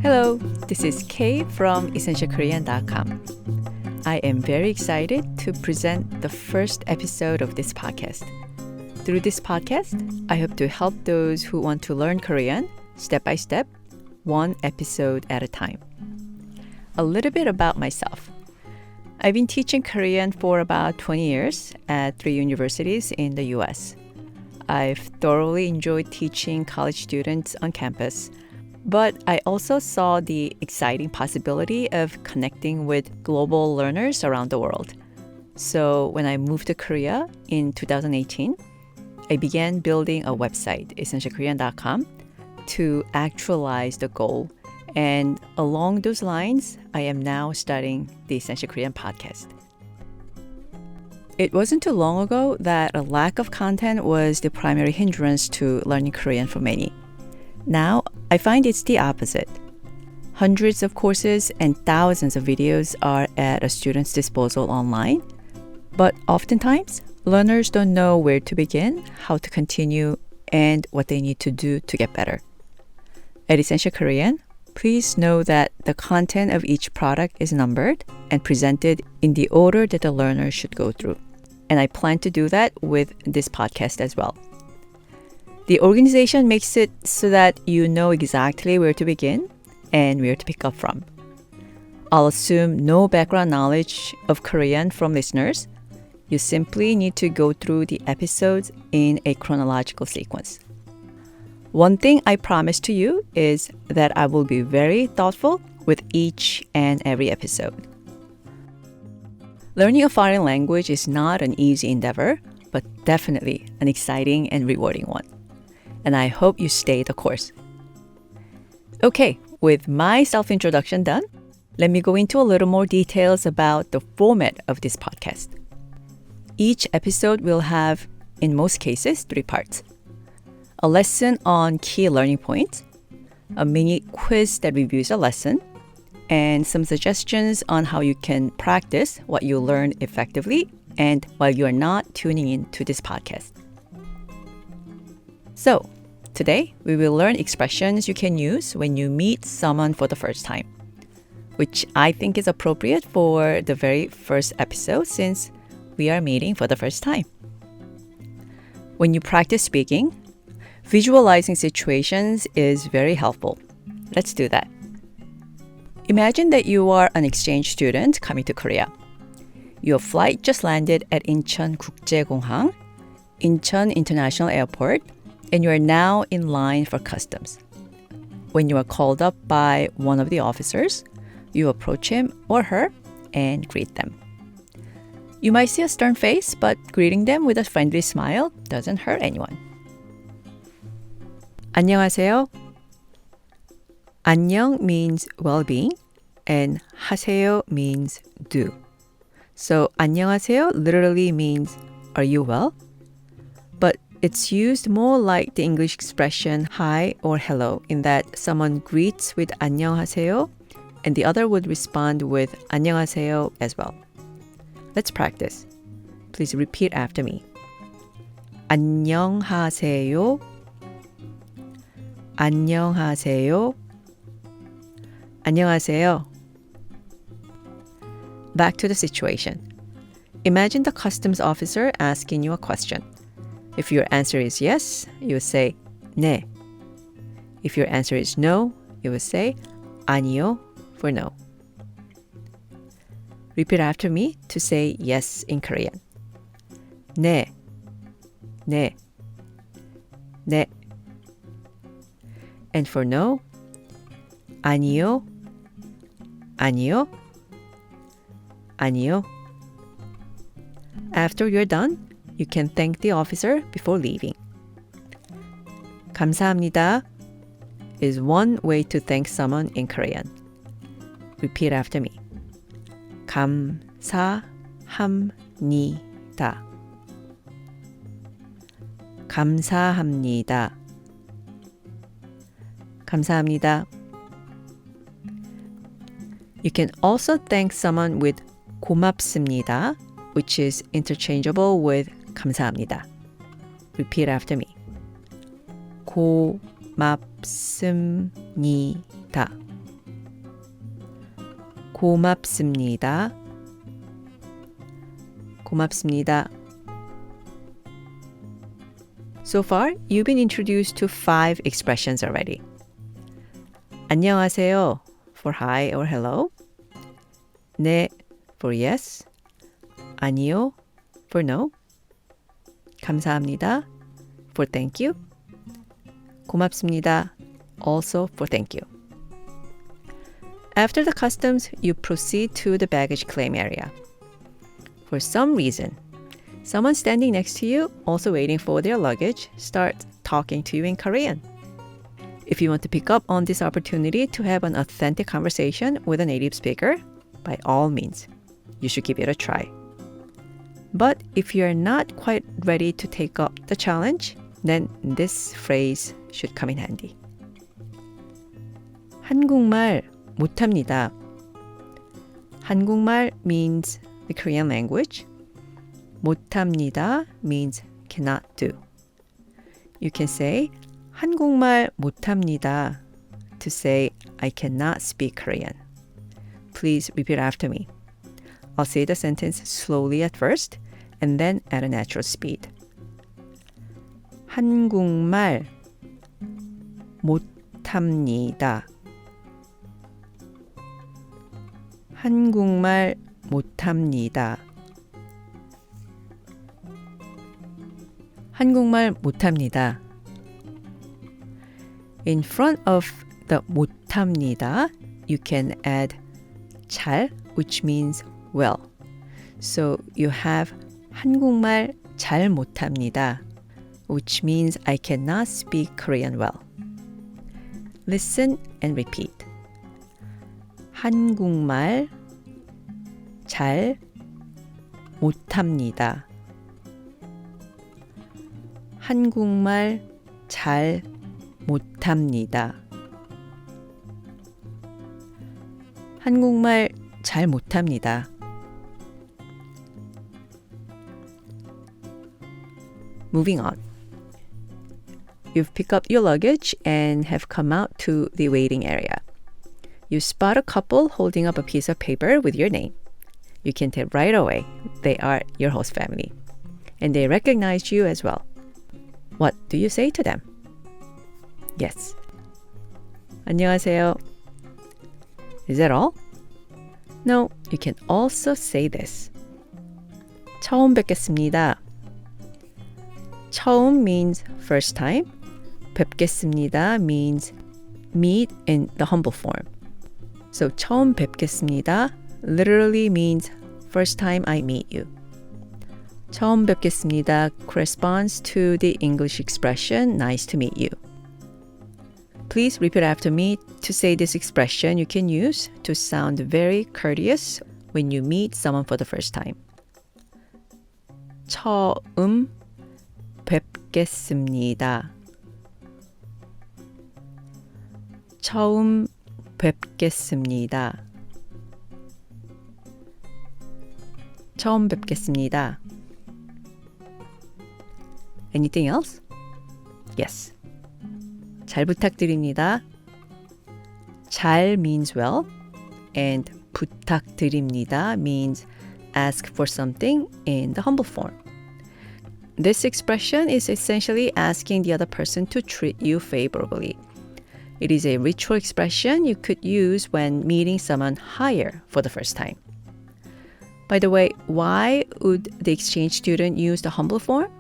Hello, this is Kay from EssentialKorean.com. I am very excited to present the first episode of this podcast. Through this podcast, I hope to help those who want to learn Korean step by step, one episode at a time. A little bit about myself. I've been teaching Korean for about 20 years at 3 universities in the US. I've thoroughly enjoyed teaching college students on campus, but I also saw the exciting possibility of connecting with global learners around the world. So when I moved to Korea in 2018, I began building a website, EssentialKorean.com, to actualize the goal. And along those lines, I am now starting the Essential Korean podcast. It wasn't too long ago that a lack of content was the primary hindrance to learning Korean for many. Now, I find it's the opposite. Hundreds of courses and thousands of videos are at a student's disposal online, but oftentimes, learners don't know where to begin, how to continue, and what they need to do to get better. At Essential Korean, please know that the content of each product is numbered and presented in the order that the learner should go through. And I plan to do that with this podcast as well. The organization makes it so that you know exactly where to begin and where to pick up from. I'll assume no background knowledge of Korean from listeners. You simply need to go through the episodes in a chronological sequence. One thing I promise to you is that I will be very thoughtful with each and every episode. Learning a foreign language is not an easy endeavor, but definitely an exciting and rewarding one. And I hope you stay the course. Okay, with my self-introduction done, let me go into a little more details about the format of this podcast. Each episode will have, in most cases, 3 parts. A lesson on key learning points, a mini quiz that reviews a lesson, and some suggestions on how you can practice what you learn effectively and while you are not tuning in to this podcast. So, today we will learn expressions you can use when you meet someone for the first time, which I think is appropriate for the very first episode since we are meeting for the first time. When you practice speaking, visualizing situations is very helpful. Let's do that. Imagine that you are an exchange student coming to Korea. Your flight just landed at Incheon 국제공항, Incheon International Airport, and you are now in line for customs. When you are called up by one of the officers, you approach him or her and greet them. You might see a stern face, but greeting them with a friendly smile doesn't hurt anyone. 안녕하세요. 안녕 means well-being, and 하세요 means do. So 안녕하세요 literally means are you well? But it's used more like the English expression hi or hello in that someone greets with 안녕하세요 and the other would respond with 안녕하세요 as well. Let's practice. Please repeat after me. 안녕하세요. 안녕하세요. 안녕하세요. Back to the situation. Imagine the customs officer asking you a question. If your answer is yes, you will say 네. If your answer is no, you will say 아니요 for no. Repeat after me to say yes in Korean. 네. 네. 네. And for no, 아니요. 아니요. 아니요. After you're done, you can thank the officer before leaving. 감사합니다 is one way to thank someone in Korean. Repeat after me. 감사합니다. 감사합니다. 감사합니다. You can also thank someone with 고맙습니다, which is interchangeable with 감사합니다. Repeat after me. 고맙습니다. 고맙습니다. 고맙습니다. So far, you've been introduced to 5 expressions already. 안녕하세요 for hi or hello. 네 for yes. 아니요 for no. 감사합니다 for thank you. 고맙습니다 also for thank you. After the customs, you proceed to the baggage claim area. For some reason, someone standing next to you, also waiting for their luggage, starts talking to you in Korean. If you want to pick up on this opportunity to have an authentic conversation with a native speaker, by all means, you should give it a try. But if you're not quite ready to take up the challenge, then this phrase should come in handy. 한국말 못합니다. 한국말 means the Korean language. 못합니다 means cannot do. You can say 한국말 못합니다 to say I cannot speak Korean. Please repeat after me. I'll say the sentence slowly at first and then at a natural speed. 한국말 못합니다. 한국말 못합니다. 한국말 못합니다. In front of the 못합니다, you can add 잘, which means well. So you have 한국말 잘 못합니다, which means I cannot speak Korean well. Listen and repeat. 한국말 잘 못합니다. 한국말 잘 못합니다. 한국말 잘 못합니다. Moving on. You've picked up your luggage and have come out to the waiting area. You spot a couple holding up a piece of paper with your name. You can tell right away they are your host family. And they recognize you as well. What do you say to them? Yes. 안녕하세요. Is that all? No, you can also say this. 처음 뵙겠습니다. 처음 means first time. 뵙겠습니다 means meet in the humble form. So 처음 뵙겠습니다 literally means first time I meet you. 처음 뵙겠습니다 corresponds to the English expression nice to meet you. Please repeat after me to say this expression you can use to sound very courteous when you meet someone for the first time. 처음 뵙겠습니다. 처음 뵙겠습니다. 처음 뵙겠습니다. Anything else? Yes. 잘 부탁드립니다. 잘 means well, and 부탁드립니다 means ask for something in the humble form. This expression is essentially asking the other person to treat you favorably. It is a ritual expression you could use when meeting someone higher for the first time. By the way, why would the exchange student use the humble form?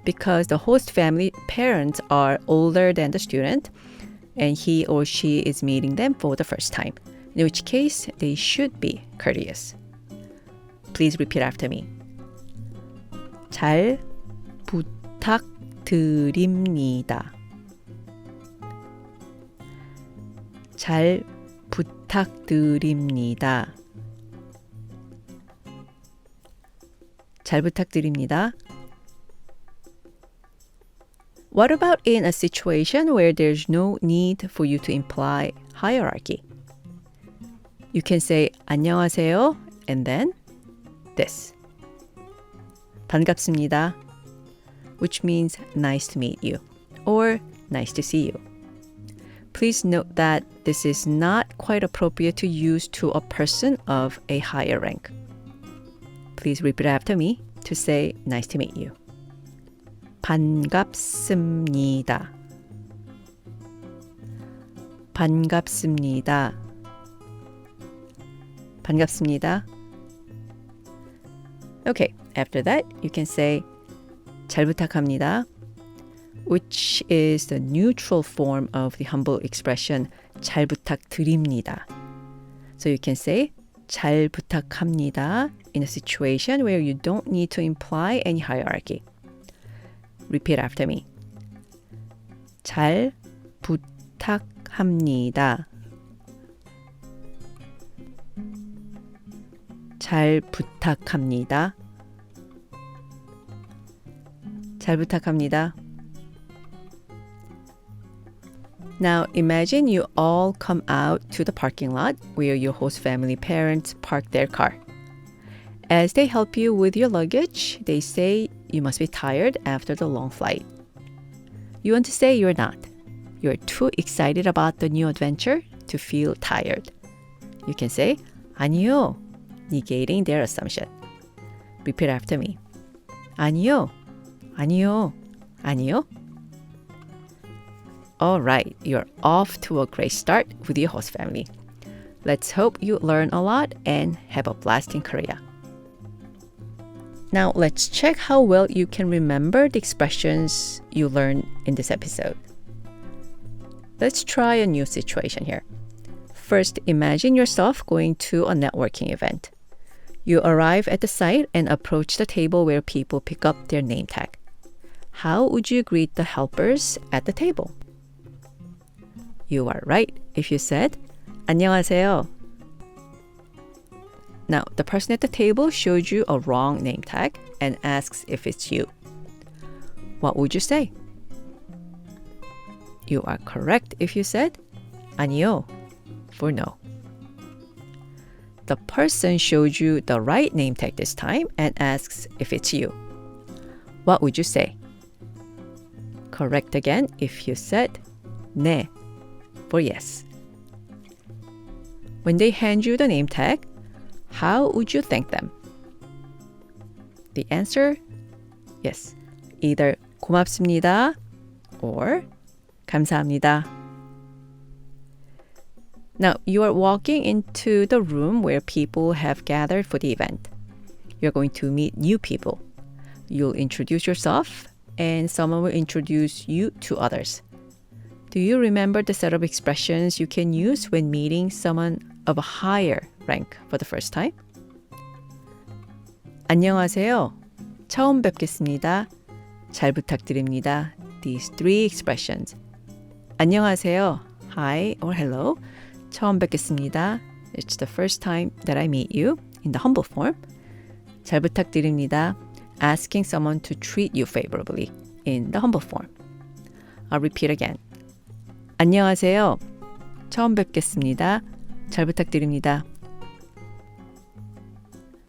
Because the host family parents are older than the student and he or she is meeting them for the first time, in which case they should be courteous. Please repeat after me. 잘 부탁드립니다. 잘 부탁드립니다. 잘 부탁드립니다. What about in a situation where there's no need for you to imply hierarchy? You can say 안녕하세요 and then this. 반갑습니다, which means nice to meet you or nice to see you. Please note that this is not quite appropriate to use to a person of a higher rank. Please repeat after me to say nice to meet you. 반갑습니다. 반갑습니다. 반갑습니다. Okay, after that, you can say 잘 부탁합니다, which is the neutral form of the humble expression 잘 부탁드립니다. So you can say 잘 부탁합니다 in a situation where you don't need to imply any hierarchy. Repeat after me. 잘 부탁합니다. 잘 부탁합니다. 잘 부탁합니다. Now imagine you all come out to the parking lot where your host family parents park their car. As they help you with your luggage, they say you must be tired after the long flight. You want to say you're not. You're too excited about the new adventure to feel tired. You can say 아니요, negating their assumption. Repeat after me. 아니요, 아니요, 아니요. All right, you're off to a great start with your host family. Let's hope you learn a lot and have a blast in Korea. Now let's check how well you can remember the expressions you learned in this episode. Let's try a new situation here. First, imagine yourself going to a networking event. You arrive at the site and approach the table where people pick up their name tag. How would you greet the helpers at the table? You are right if you said 안녕하세요. Now, the person at the table showed you a wrong name tag and asks if it's you. What would you say? You are correct if you said 아니요 for no. The person showed you the right name tag this time and asks if it's you. What would you say? Correct again if you said 네 for yes. When they hand you the name tag, how would you thank them? The answer? Yes. Either 고맙습니다 or 감사합니다. Now, you are walking into the room where people have gathered for the event. You're going to meet new people. You'll introduce yourself and someone will introduce you to others. Do you remember the set of expressions you can use when meeting someone of a higher rank for the first time? 안녕하세요. 처음 뵙겠습니다. 잘 부탁드립니다. These three expressions. 안녕하세요. Hi or hello. 처음 뵙겠습니다. It's the first time that I meet you in the humble form. 잘 부탁드립니다. Asking someone to treat you favorably in the humble form. I'll repeat again. 안녕하세요. 처음 뵙겠습니다. 잘 부탁드립니다.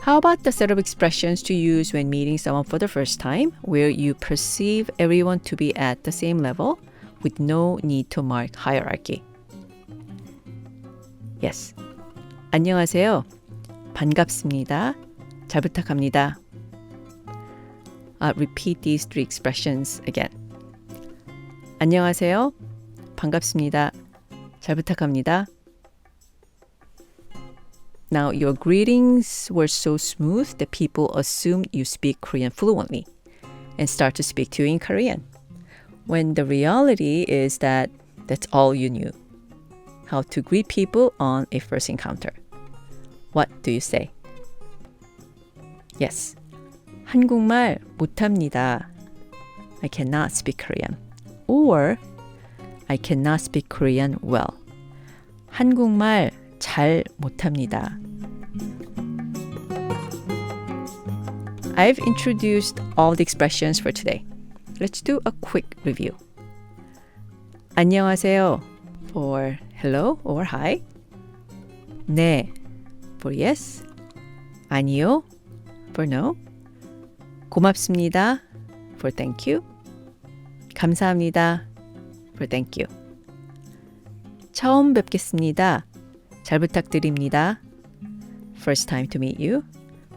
How about the set of expressions to use when meeting someone for the first time, where you perceive everyone to be at the same level with no need to mark hierarchy? Yes. 안녕하세요. 반갑습니다. 잘 부탁합니다. I'll repeat these three expressions again. 안녕하세요. 반갑습니다. 잘 부탁합니다. Now, your greetings were so smooth that people assumed you speak Korean fluently and start to speak to you in Korean, when the reality is that that's all you knew. How to greet people on a first encounter. What do you say? Yes. 한국말 못합니다. I cannot speak Korean. Or I cannot speak Korean well. 한국말 잘 못합니다. I've introduced all the expressions for today. Let's do a quick review. 안녕하세요 for hello or hi. 네 for yes. 아니요 for no. 고맙습니다 for thank you. 감사합니다 for thank you. 처음 뵙겠습니다. 잘 부탁드립니다. First time to meet you.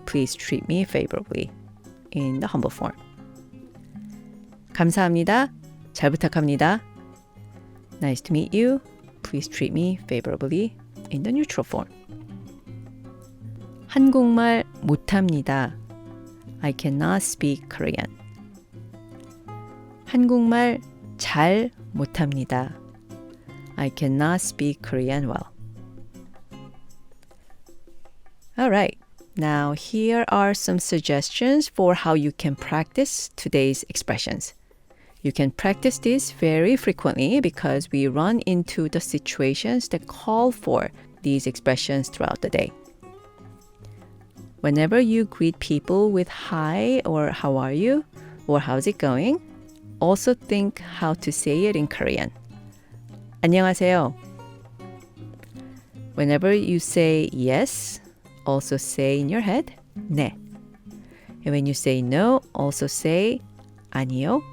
Please treat me favorably. In the humble form. 감사합니다. 잘 부탁합니다. Nice to meet you. Please treat me favorably. In the neutral form. 한국말 못합니다. I cannot speak Korean. 한국말 잘 못합니다. I cannot speak Korean well. Alright, now here are some suggestions for how you can practice today's expressions. You can practice this very frequently because we run into the situations that call for these expressions throughout the day. Whenever you greet people with hi or how are you or how's it going, also think how to say it in Korean. 안녕하세요. Whenever you say yes, also say in your head, 네. And when you say no, also say 아니요.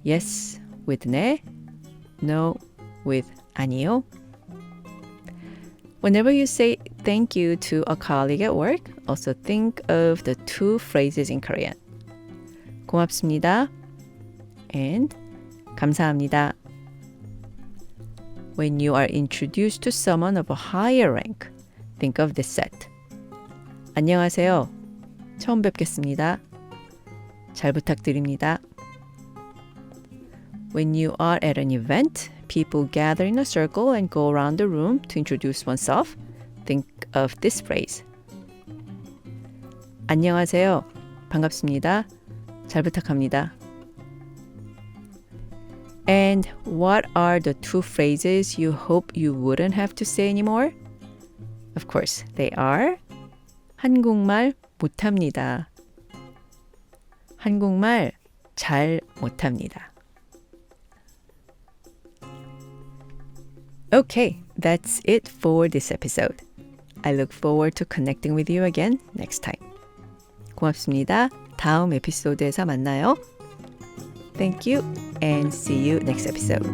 Yes with 네, no with 아니요. Whenever you say thank you to a colleague at work, also think of the two phrases in Korean. 고맙습니다 and 감사합니다. When you are introduced to someone of a higher rank, think of this set. 안녕하세요. 처음 뵙겠습니다. 잘 부탁드립니다. When you are at an event, people gather in a circle and go around the room to introduce oneself. Think of this phrase. 안녕하세요. 반갑습니다. 잘 부탁합니다. And what are the two phrases you hope you wouldn't have to say anymore? Of course, they are 한국말 못합니다. 한국말 잘 못합니다. Okay, that's it for this episode. I look forward to connecting with you again next time. 고맙습니다. 다음 에피소드에서 만나요. Thank you and see you next episode.